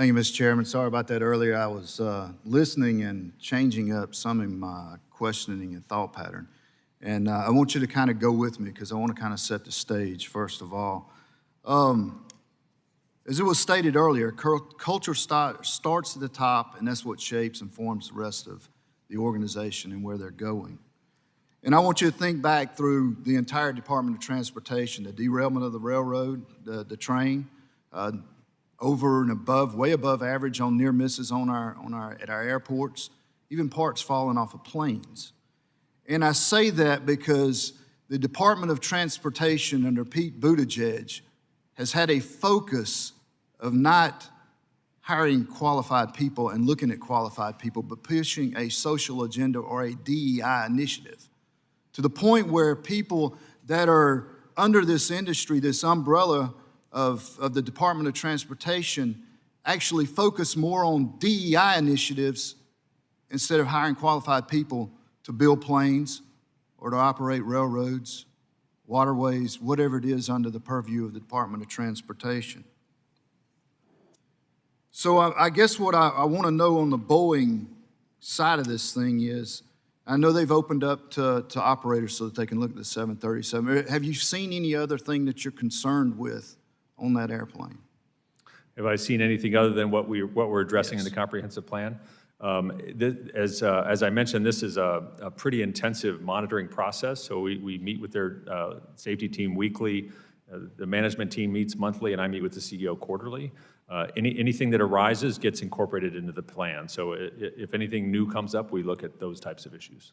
Thank you, Mr. Chairman. Sorry about that earlier. I was listening and changing up some of my questioning and thought pattern. And I want you to kind of go with me because I want to kind of set the stage, first of all. As it was stated earlier, culture starts at the top, and that's what shapes and forms the rest of the organization and where they're going. And I want you to think back through the entire Department of Transportation, the derailment of the railroad, the train, over and above, way above average on near misses at our airports, even parts falling off of planes. And I say that because the Department of Transportation under Pete Buttigieg has had a focus of not hiring qualified people and looking at qualified people, but pushing a social agenda or a DEI initiative to the point where people that are under this industry, this umbrella of the Department of Transportation, actually focus more on DEI initiatives instead of hiring qualified people to build planes or to operate railroads, waterways, whatever it is under the purview of the Department of Transportation. So I guess what I want to know on the Boeing side of this thing is, I know they've opened up to operators so that they can look at the 737. Have you seen any other thing that you're concerned with on that airplane? Have I seen anything other than what we're addressing in the comprehensive plan? As I mentioned, this is a pretty intensive monitoring process. So we meet with their safety team weekly. The management team meets monthly, and I meet with the CEO quarterly. Anything that arises gets incorporated into the plan. So if anything new comes up, we look at those types of issues.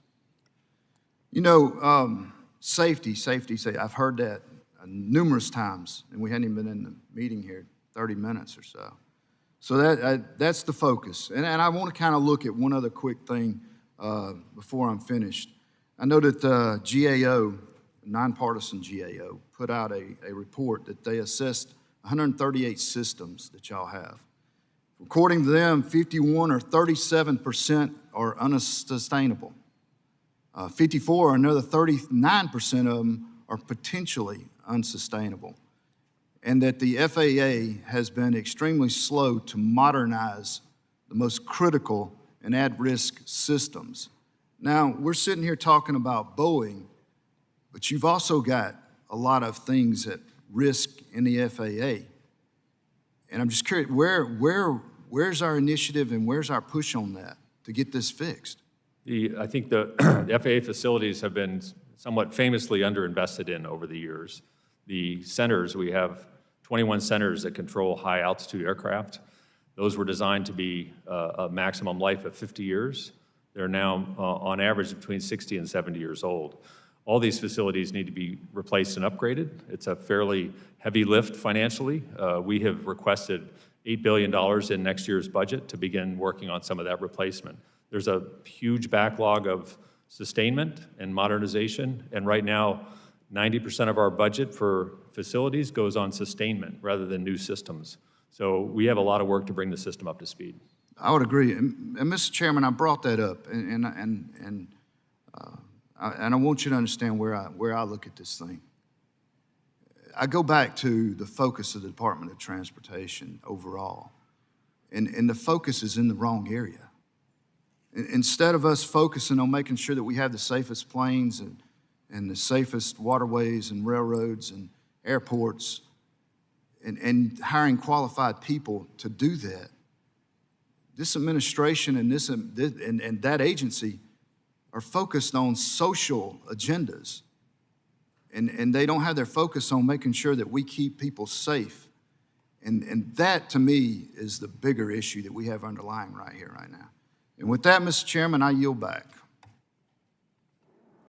You know, safety. I've heard that numerous times, and we hadn't even been in the meeting here 30 minutes or so. So that's the focus. And I want to kind of look at one other quick thing before I'm finished. I know that the GAO, nonpartisan GAO, put out a report that they assessed 138 systems that y'all have. According to them, 51 or 37% are unsustainable. 54 or another 39% of them are potentially unsustainable. And that the FAA has been extremely slow to modernize the most critical and at-risk systems. Now, we're sitting here talking about Boeing, but you've also got a lot of things at risk in the FAA. And I'm just curious, where's our initiative and where's our push on that to get this fixed? I think the FAA facilities have been somewhat famously underinvested in over the years. The centers, we have 21 centers that control high altitude aircraft. Those were designed to be a maximum life of 50 years. They're now on average between 60 and 70 years old. All these facilities need to be replaced and upgraded. It's a fairly heavy lift financially. We have requested $8 billion in next year's budget to begin working on some of that replacement. There's a huge backlog of sustainment and modernization, and right now, 90% of our budget for facilities goes on sustainment rather than new systems. So we have a lot of work to bring the system up to speed. I would agree. And Mr. Chairman, I brought that up, and I want you to understand where I look at this thing. I go back to the focus of the Department of Transportation overall, and the focus is in the wrong area. Instead of us focusing on making sure that we have the safest planes and the safest waterways and railroads and airports and hiring qualified people to do that, this administration and that agency are focused on social agendas. And they don't have their focus on making sure that we keep people safe. And that, to me, is the bigger issue that we have underlying right here, right now. And with that, Mr. Chairman, I yield back.